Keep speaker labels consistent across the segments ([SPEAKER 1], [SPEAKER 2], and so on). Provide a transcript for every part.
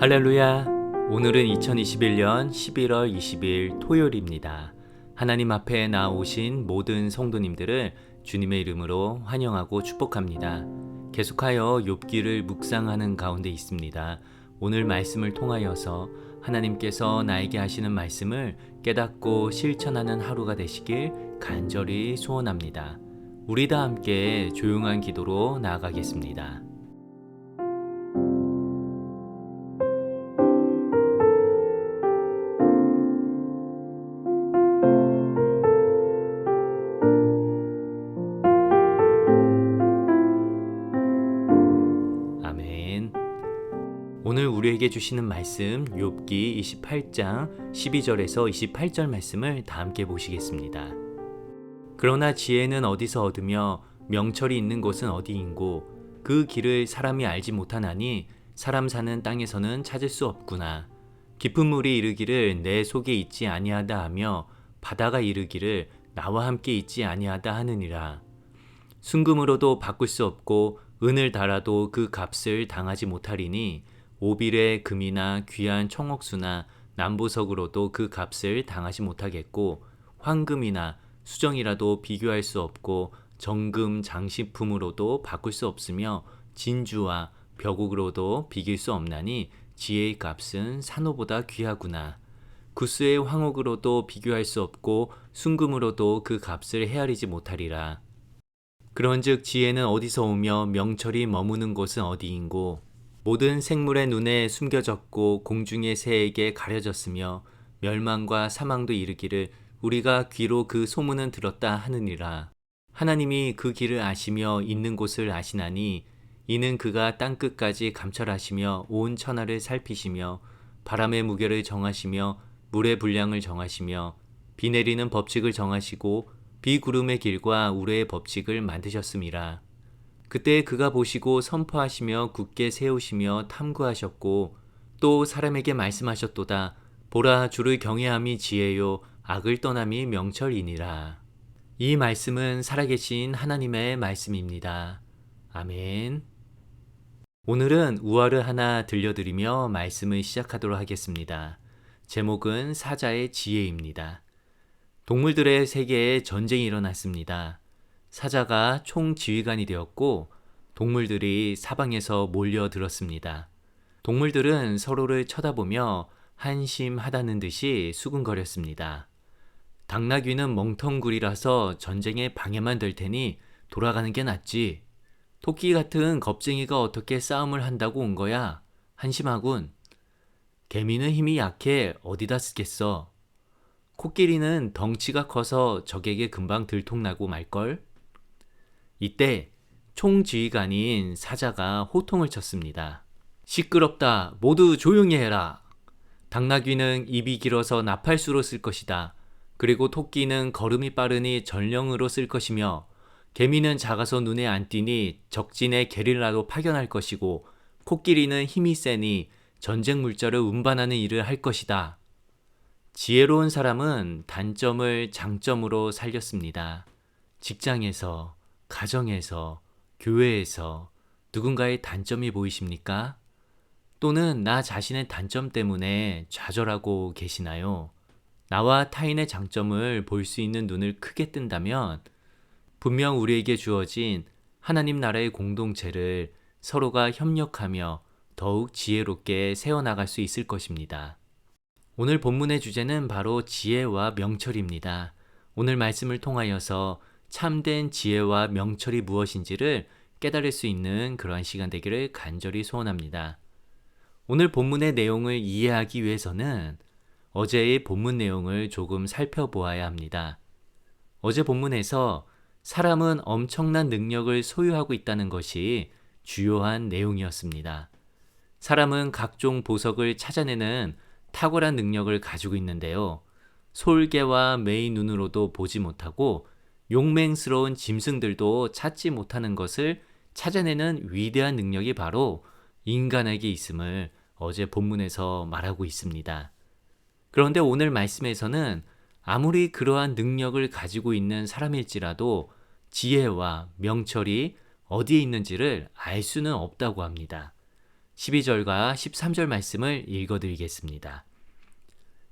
[SPEAKER 1] 할렐루야. 오늘은 2021년 11월 20일 토요일입니다. 하나님 앞에 나오신 모든 성도님들을 주님의 이름으로 환영하고 축복합니다. 계속하여 욥기를 묵상하는 가운데 있습니다. 오늘 말씀을 통하여서 하나님께서 나에게 하시는 말씀을 깨닫고 실천하는 하루가 되시길 간절히 소원합니다. 우리 다 함께 조용한 기도로 나아가겠습니다. 아멘. 오늘 우리에게 주시는 말씀 욥기 28장 12절에서 28절 말씀을 다 함께 보시겠습니다. 그러나 지혜는 어디서 얻으며 명철이 있는 곳은 어디인고 그 길을 사람이 알지 못하나니 사람 사는 땅에서는 찾을 수 없구나. 깊은 물이 이르기를 내 속에 있지 아니하다 하며 바다가 이르기를 나와 함께 있지 아니하다 하느니라. 순금으로도 바꿀 수 없고 은을 달아도 그 값을 당하지 못하리니 오빌의 금이나 귀한 청옥수나 남보석으로도 그 값을 당하지 못하겠고 황금이나 수정이라도 비교할 수 없고 정금 장식품으로도 바꿀 수 없으며 진주와 벼국으로도 비길 수 없나니 지혜의 값은 산호보다 귀하구나. 구스의 황옥으로도 비교할 수 없고 순금으로도 그 값을 헤아리지 못하리라. 그런즉 지혜는 어디서 오며 명철이 머무는 곳은 어디인고 모든 생물의 눈에 숨겨졌고 공중의 새에게 가려졌으며 멸망과 사망도 이르기를 우리가 귀로 그 소문은 들었다 하느니라. 하나님이 그 길을 아시며 있는 곳을 아시나니 이는 그가 땅끝까지 감찰하시며 온 천하를 살피시며 바람의 무게를 정하시며 물의 분량을 정하시며 비 내리는 법칙을 정하시고 비구름의 길과 우레의 법칙을 만드셨음이라. 그때 그가 보시고 선포하시며 굳게 세우시며 탐구하셨고 또 사람에게 말씀하셨도다. 보라, 주를 경외함이 지혜요 악을 떠남이 명철이니라. 이 말씀은 살아계신 하나님의 말씀입니다. 아멘. 오늘은 우화를 하나 들려드리며 말씀을 시작하도록 하겠습니다. 제목은 사자의 지혜입니다. 동물들의 세계에 전쟁이 일어났습니다. 사자가 총지휘관이 되었고 동물들이 사방에서 몰려들었습니다. 동물들은 서로를 쳐다보며 한심하다는 듯이 수군거렸습니다. 당나귀는 멍텅구리라서 전쟁에 방해만 될 테니 돌아가는 게 낫지. 토끼 같은 겁쟁이가 어떻게 싸움을 한다고 온 거야? 한심하군. 개미는 힘이 약해 어디다 쓰겠어. 코끼리는 덩치가 커서 적에게 금방 들통나고 말걸? 이때 총지휘관인 사자가 호통을 쳤습니다. 시끄럽다. 모두 조용히 해라. 당나귀는 입이 길어서 나팔수로 쓸 것이다. 그리고 토끼는 걸음이 빠르니 전령으로 쓸 것이며 개미는 작아서 눈에 안 띄니 적진에 게릴라로 파견할 것이고 코끼리는 힘이 세니 전쟁 물자를 운반하는 일을 할 것이다. 지혜로운 사람은 단점을 장점으로 살렸습니다. 직장에서, 가정에서, 교회에서 누군가의 단점이 보이십니까? 또는 나 자신의 단점 때문에 좌절하고 계시나요? 나와 타인의 장점을 볼 수 있는 눈을 크게 뜬다면 분명 우리에게 주어진 하나님 나라의 공동체를 서로가 협력하며 더욱 지혜롭게 세워나갈 수 있을 것입니다. 오늘 본문의 주제는 바로 지혜와 명철입니다. 오늘 말씀을 통하여서 참된 지혜와 명철이 무엇인지를 깨달을 수 있는 그러한 시간 되기를 간절히 소원합니다. 오늘 본문의 내용을 이해하기 위해서는 어제의 본문 내용을 조금 살펴보아야 합니다. 어제 본문에서 사람은 엄청난 능력을 소유하고 있다는 것이 주요한 내용이었습니다. 사람은 각종 보석을 찾아내는 탁월한 능력을 가지고 있는데요. 솔개와 매의 눈으로도 보지 못하고 용맹스러운 짐승들도 찾지 못하는 것을 찾아내는 위대한 능력이 바로 인간에게 있음을 어제 본문에서 말하고 있습니다. 그런데 오늘 말씀에서는 아무리 그러한 능력을 가지고 있는 사람일지라도 지혜와 명철이 어디에 있는지를 알 수는 없다고 합니다. 12절과 13절 말씀을 읽어드리겠습니다.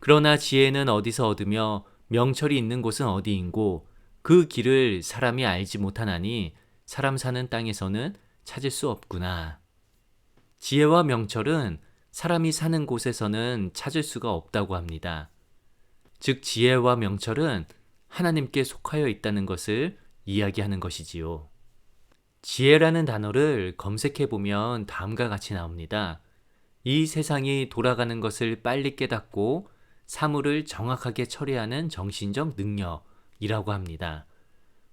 [SPEAKER 1] 그러나 지혜는 어디서 얻으며 명철이 있는 곳은 어디인고 그 길을 사람이 알지 못하나니 사람 사는 땅에서는 찾을 수 없구나. 지혜와 명철은 사람이 사는 곳에서는 찾을 수가 없다고 합니다. 즉 지혜와 명철은 하나님께 속하여 있다는 것을 이야기하는 것이지요. 지혜라는 단어를 검색해 보면 다음과 같이 나옵니다. 이 세상이 돌아가는 것을 빨리 깨닫고 사물을 정확하게 처리하는 정신적 능력이라고 합니다.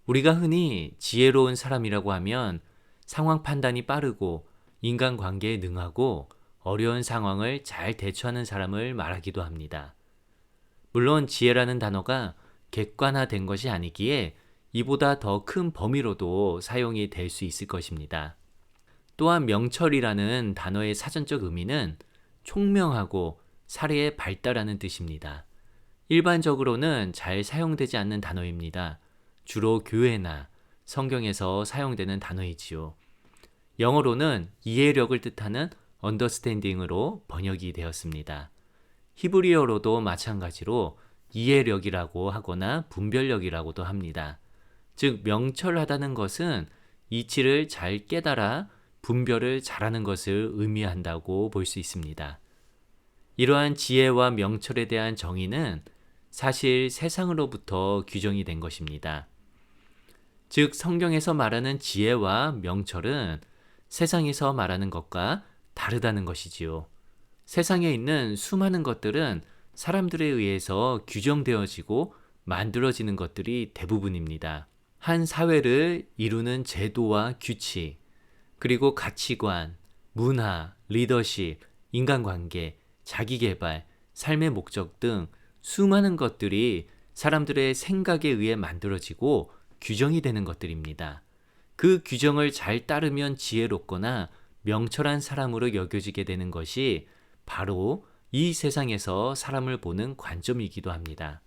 [SPEAKER 1] 우리가 흔히 지혜로운 사람이라고 하면 상황 판단이 빠르고 인간관계에 능하고 어려운 상황을 잘 대처하는 사람을 말하기도 합니다. 물론 지혜라는 단어가 객관화된 것이 아니기에 이보다 더 큰 범위로도 사용이 될 수 있을 것입니다. 또한 명철이라는 단어의 사전적 의미는 총명하고 사례에 발달하는 뜻입니다. 일반적으로는 잘 사용되지 않는 단어입니다. 주로 교회나 성경에서 사용되는 단어이지요. 영어로는 이해력을 뜻하는 understanding으로 번역이 되었습니다. 히브리어로도 마찬가지로 이해력이라고 하거나 분별력이라고도 합니다. 즉 명철하다는 것은 이치를 잘 깨달아 분별을 잘하는 것을 의미한다고 볼 수 있습니다. 이러한 지혜와 명철에 대한 정의는 사실 세상으로부터 규정이 된 것입니다. 즉 성경에서 말하는 지혜와 명철은 세상에서 말하는 것과 다르다는 것이지요. 세상에 있는 수많은 것들은 사람들에 의해서 규정되어지고 만들어지는 것들이 대부분입니다. 한 사회를 이루는 제도와 규칙, 그리고 가치관, 문화, 리더십, 인간관계, 자기개발, 삶의 목적 등 수많은 것들이 사람들의 생각에 의해 만들어지고 규정이 되는 것들입니다. 그 규정을 잘 따르면 지혜롭거나 명철한 사람으로 여겨지게 되는 것이 바로 이 세상에서 사람을 보는 관점이기도 합니다.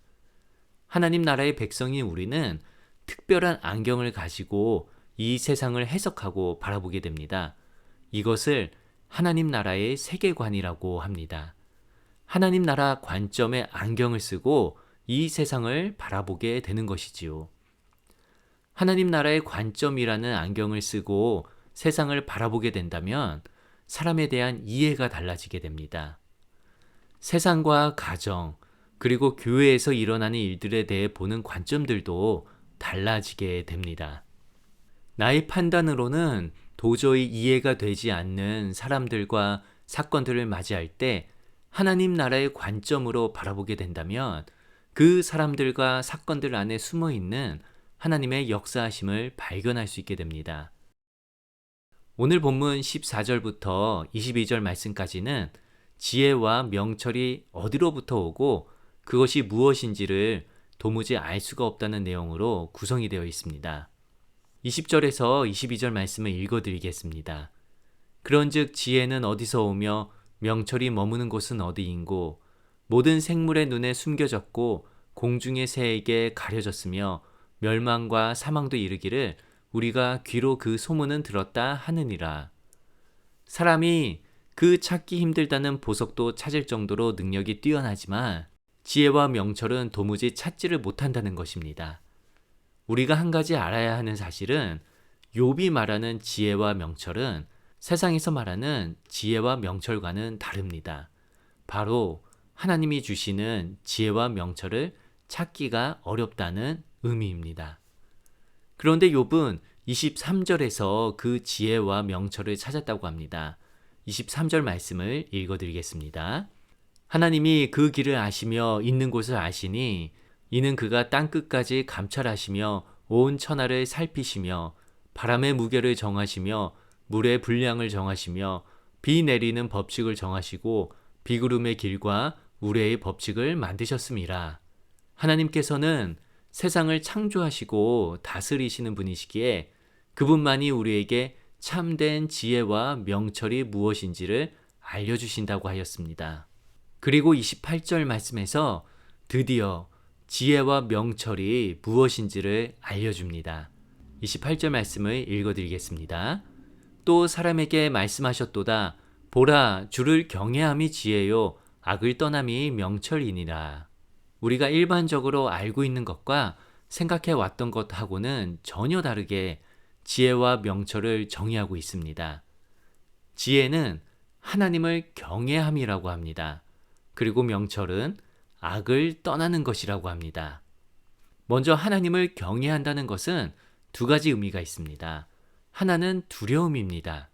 [SPEAKER 1] 하나님 나라의 백성인 우리는 특별한 안경을 가지고 이 세상을 해석하고 바라보게 됩니다. 이것을 하나님 나라의 세계관이라고 합니다. 하나님 나라 관점의 안경을 쓰고 이 세상을 바라보게 되는 것이지요. 하나님 나라의 관점이라는 안경을 쓰고 세상을 바라보게 된다면 사람에 대한 이해가 달라지게 됩니다. 세상과 가정, 그리고 교회에서 일어나는 일들에 대해 보는 관점들도 달라지게 됩니다. 나의 판단으로는 도저히 이해가 되지 않는 사람들과 사건들을 맞이할 때 하나님 나라의 관점으로 바라보게 된다면 그 사람들과 사건들 안에 숨어 있는 하나님의 역사하심을 발견할 수 있게 됩니다. 오늘 본문 14절부터 22절 말씀까지는 지혜와 명철이 어디로부터 오고 그것이 무엇인지를 도무지 알 수가 없다는 내용으로 구성이 되어 있습니다. 20절에서 22절 말씀을 읽어드리겠습니다. 그런즉 지혜는 어디서 오며 명철이 머무는 곳은 어디인고 모든 생물의 눈에 숨겨졌고 공중의 새에게 가려졌으며 멸망과 사망도 이르기를 우리가 귀로 그 소문은 들었다 하느니라. 사람이 그 찾기 힘들다는 보석도 찾을 정도로 능력이 뛰어나지만 지혜와 명철은 도무지 찾지를 못한다는 것입니다. 우리가 한 가지 알아야 하는 사실은 욥이 말하는 지혜와 명철은 세상에서 말하는 지혜와 명철과는 다릅니다. 바로 하나님이 주시는 지혜와 명철을 찾기가 어렵다는 의미입니다. 그런데 욥은 23절에서 그 지혜와 명철을 찾았다고 합니다. 23절 말씀을 읽어드리겠습니다. 하나님이 그 길을 아시며 있는 곳을 아시니 이는 그가 땅끝까지 감찰하시며 온 천하를 살피시며 바람의 무게를 정하시며 물의 분량을 정하시며 비 내리는 법칙을 정하시고 비구름의 길과 우레의 법칙을 만드셨음이라. 하나님께서는 세상을 창조하시고 다스리시는 분이시기에 그분만이 우리에게 참된 지혜와 명철이 무엇인지를 알려주신다고 하였습니다. 그리고 28절 말씀에서 드디어 지혜와 명철이 무엇인지를 알려줍니다. 28절 말씀을 읽어드리겠습니다. 또 사람에게 말씀하셨도다. 보라, 주를 경외함이 지혜요, 악을 떠남이 명철이니라. 우리가 일반적으로 알고 있는 것과 생각해 왔던 것하고는 전혀 다르게 지혜와 명철을 정의하고 있습니다. 지혜는 하나님을 경외함이라고 합니다. 그리고 명철은 악을 떠나는 것이라고 합니다. 먼저 하나님을 경외한다는 것은 두 가지 의미가 있습니다. 하나는 두려움입니다.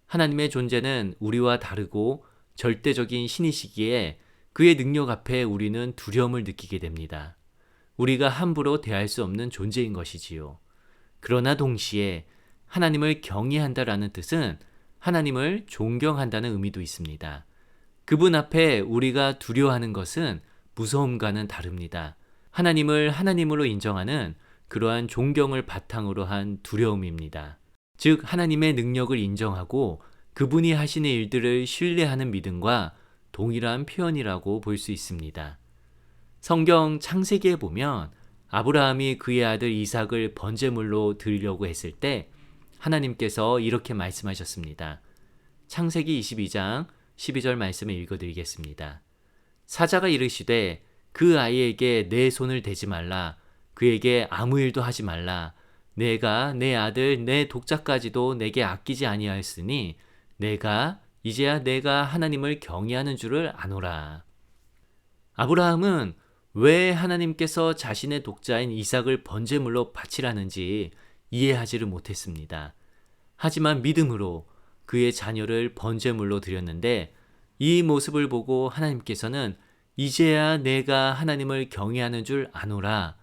[SPEAKER 1] 하나님의 존재는 우리와 다르고 절대적인 신이시기에 그의 능력 앞에 우리는 두려움을 느끼게 됩니다. 우리가 함부로 대할 수 없는 존재인 것이지요. 그러나 동시에 하나님을 경외한다라는 뜻은 하나님을 존경한다는 의미도 있습니다. 그분 앞에 우리가 두려워하는 것은 무서움과는 다릅니다. 하나님을 하나님으로 인정하는 그러한 존경을 바탕으로 한 두려움입니다. 즉 하나님의 능력을 인정하고 그분이 하시는 일들을 신뢰하는 믿음과 동일한 표현이라고 볼 수 있습니다. 성경 창세기에 보면 아브라함이 그의 아들 이삭을 번제물로 드리려고 했을 때 하나님께서 이렇게 말씀하셨습니다. 창세기 22장 12절 말씀을 읽어드리겠습니다. 사자가 이르시되 그 아이에게 내 손을 대지 말라. 그에게 아무 일도 하지 말라. 내가 내 아들 내 독자까지도 내게 아끼지 아니하였으니 이제야 내가 하나님을 경외하는 줄을 아노라. 아브라함은 왜 하나님께서 자신의 독자인 이삭을 번제물로 바치라는지 이해하지를 못했습니다. 하지만 믿음으로 그의 자녀를 번제물로 드렸는데 이 모습을 보고 하나님께서는 이제야 내가 하나님을 경외하는 줄 아노라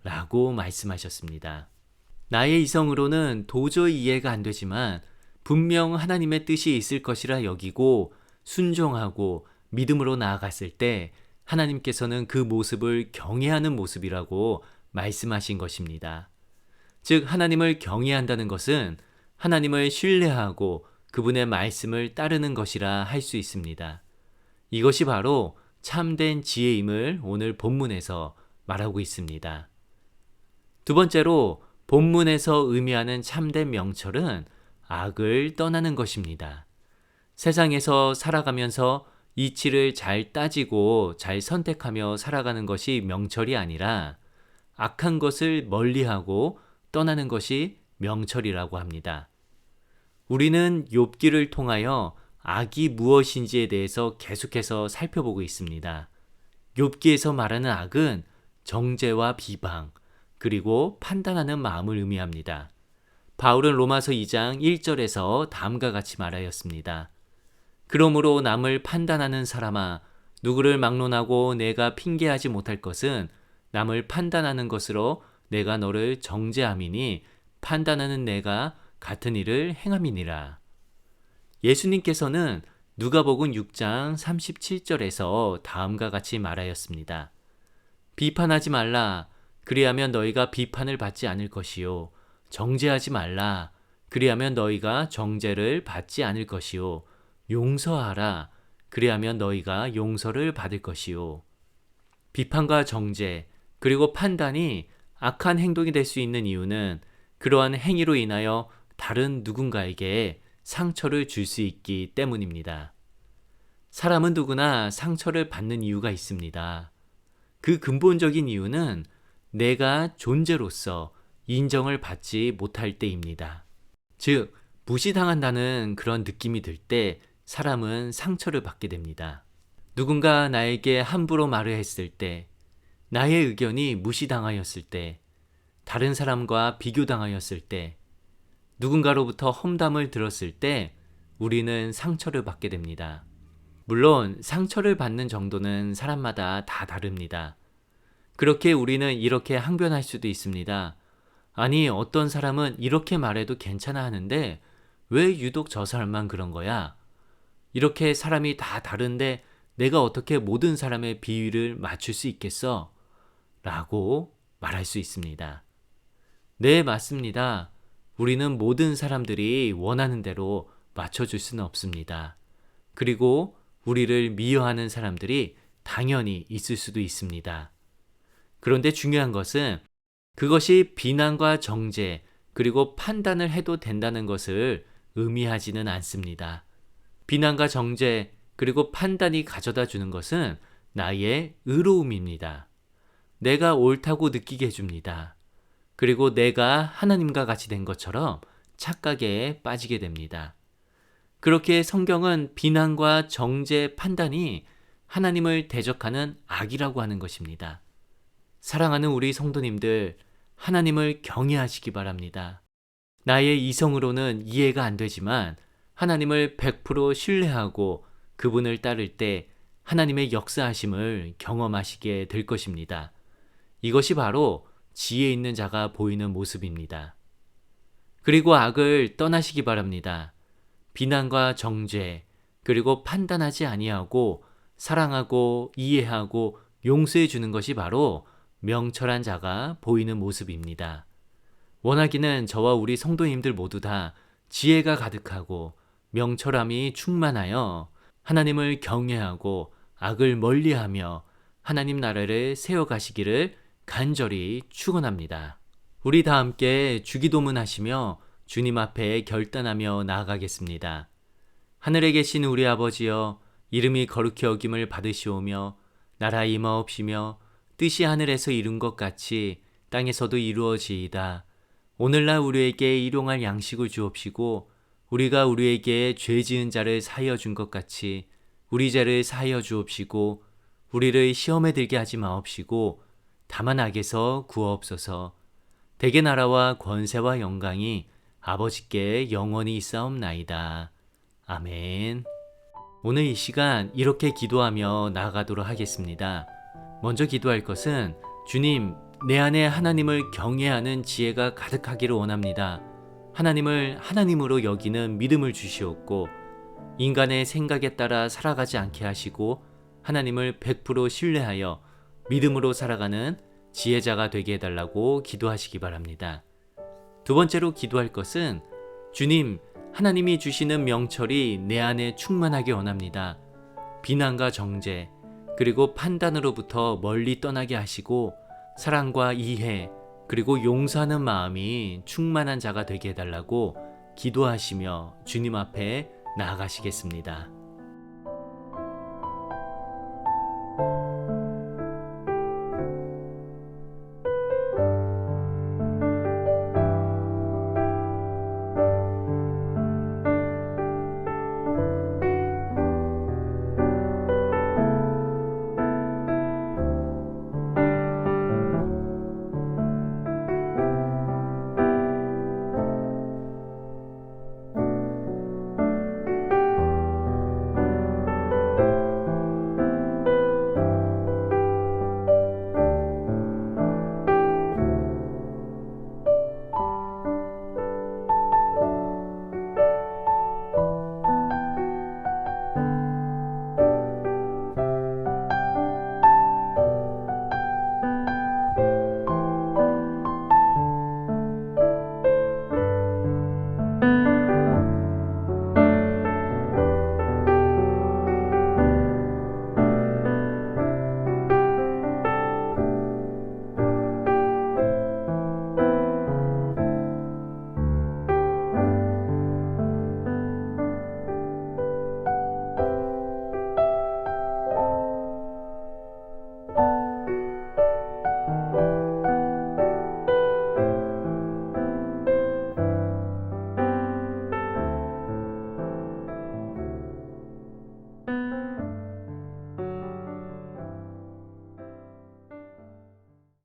[SPEAKER 1] 라고 말씀하셨습니다. 나의 이성으로는 도저히 이해가 안 되지만 분명 하나님의 뜻이 있을 것이라 여기고 순종하고 믿음으로 나아갔을 때 하나님께서는 그 모습을 경외하는 모습이라고 말씀하신 것입니다. 즉 하나님을 경외한다는 것은 하나님을 신뢰하고 그분의 말씀을 따르는 것이라 할 수 있습니다. 이것이 바로 참된 지혜임을 오늘 본문에서 말하고 있습니다. 두 번째로 본문에서 의미하는 참된 명철은 악을 떠나는 것입니다. 세상에서 살아가면서 이치를 잘 따지고 잘 선택하며 살아가는 것이 명철이 아니라 악한 것을 멀리하고 떠나는 것이 명철이라고 합니다. 우리는 욥기를 통하여 악이 무엇인지에 대해서 계속해서 살펴보고 있습니다. 욥기에서 말하는 악은 정죄와 비방, 그리고 판단하는 마음을 의미합니다. 바울은 로마서 2장 1절에서 다음과 같이 말하였습니다. 그러므로 남을 판단하는 사람아, 누구를 막론하고 내가 핑계하지 못할 것은 남을 판단하는 것으로 내가 너를 정죄함이니 판단하는 내가 같은 일을 행함이니라. 예수님께서는 누가복음 6장 37절에서 다음과 같이 말하였습니다. 비판하지 말라. 그리하면 너희가 비판을 받지 않을 것이요. 정죄하지 말라. 그리하면 너희가 정죄를 받지 않을 것이요. 용서하라. 그리하면 너희가 용서를 받을 것이요. 비판과 정죄, 그리고 판단이 악한 행동이 될 수 있는 이유는 그러한 행위로 인하여 다른 누군가에게 상처를 줄 수 있기 때문입니다. 사람은 누구나 상처를 받는 이유가 있습니다. 그 근본적인 이유는 내가 존재로서 인정을 받지 못할 때입니다. 즉, 무시당한다는 그런 느낌이 들 때 사람은 상처를 받게 됩니다. 누군가 나에게 함부로 말을 했을 때, 나의 의견이 무시당하였을 때, 다른 사람과 비교당하였을 때, 누군가로부터 험담을 들었을 때 우리는 상처를 받게 됩니다. 물론 상처를 받는 정도는 사람마다 다 다릅니다. 그렇게 우리는 이렇게 항변할 수도 있습니다. 아니, 어떤 사람은 이렇게 말해도 괜찮아 하는데 왜 유독 저 사람만 그런 거야? 이렇게 사람이 다 다른데 내가 어떻게 모든 사람의 비위를 맞출 수 있겠어? 라고 말할 수 있습니다. 네, 맞습니다. 우리는 모든 사람들이 원하는 대로 맞춰줄 수는 없습니다. 그리고 우리를 미워하는 사람들이 당연히 있을 수도 있습니다. 그런데 중요한 것은 그것이 비난과 정죄, 그리고 판단을 해도 된다는 것을 의미하지는 않습니다. 비난과 정죄 그리고 판단이 가져다 주는 것은 나의 의로움입니다. 내가 옳다고 느끼게 해줍니다. 그리고 내가 하나님과 같이 된 것처럼 착각에 빠지게 됩니다. 그렇게 성경은 비난과 정죄, 판단이 하나님을 대적하는 악이라고 하는 것입니다. 사랑하는 우리 성도님들, 하나님을 경외하시기 바랍니다. 나의 이성으로는 이해가 안 되지만 하나님을 100% 신뢰하고 그분을 따를 때 하나님의 역사하심을 경험하시게 될 것입니다. 이것이 바로 지혜 있는 자가 보이는 모습입니다. 그리고 악을 떠나시기 바랍니다. 비난과 정죄, 그리고 판단하지 아니하고 사랑하고 이해하고 용서해 주는 것이 바로 명철한 자가 보이는 모습입니다. 원하기는 저와 우리 성도님들 모두 다 지혜가 가득하고 명철함이 충만하여 하나님을 경외하고 악을 멀리하며 하나님 나라를 세워가시기를 간절히 축원합니다. 우리 다 함께 주기도문 하시며 주님 앞에 결단하며 나아가겠습니다. 하늘에 계신 우리 아버지여, 이름이 거룩히 여김을 받으시오며 나라 임하옵시며 뜻이 하늘에서 이룬 것 같이 땅에서도 이루어지이다. 오늘날 우리에게 일용할 양식을 주옵시고 우리가 우리에게 죄 지은 자를 사하여 준 것 같이 우리 죄를 사하여 주옵시고 우리를 시험에 들게 하지 마옵시고 다만 악에서 구하옵소서. 대개 나라와 권세와 영광이 아버지께 영원히 있사옵나이다. 아멘. 오늘 이 시간 이렇게 기도하며 나아가도록 하겠습니다. 먼저 기도할 것은 주님, 내 안에 하나님을 경외하는 지혜가 가득하기를 원합니다. 하나님을 하나님으로 여기는 믿음을 주시옵고 인간의 생각에 따라 살아가지 않게 하시고 하나님을 100% 신뢰하여 믿음으로 살아가는 지혜자가 되게 해달라고 기도하시기 바랍니다. 두 번째로 기도할 것은 주님, 하나님이 주시는 명철이 내 안에 충만하게 원합니다. 비난과 정죄, 그리고 판단으로부터 멀리 떠나게 하시고 사랑과 이해, 그리고 용서하는 마음이 충만한 자가 되게 해달라고 기도하시며 주님 앞에 나아가시겠습니다.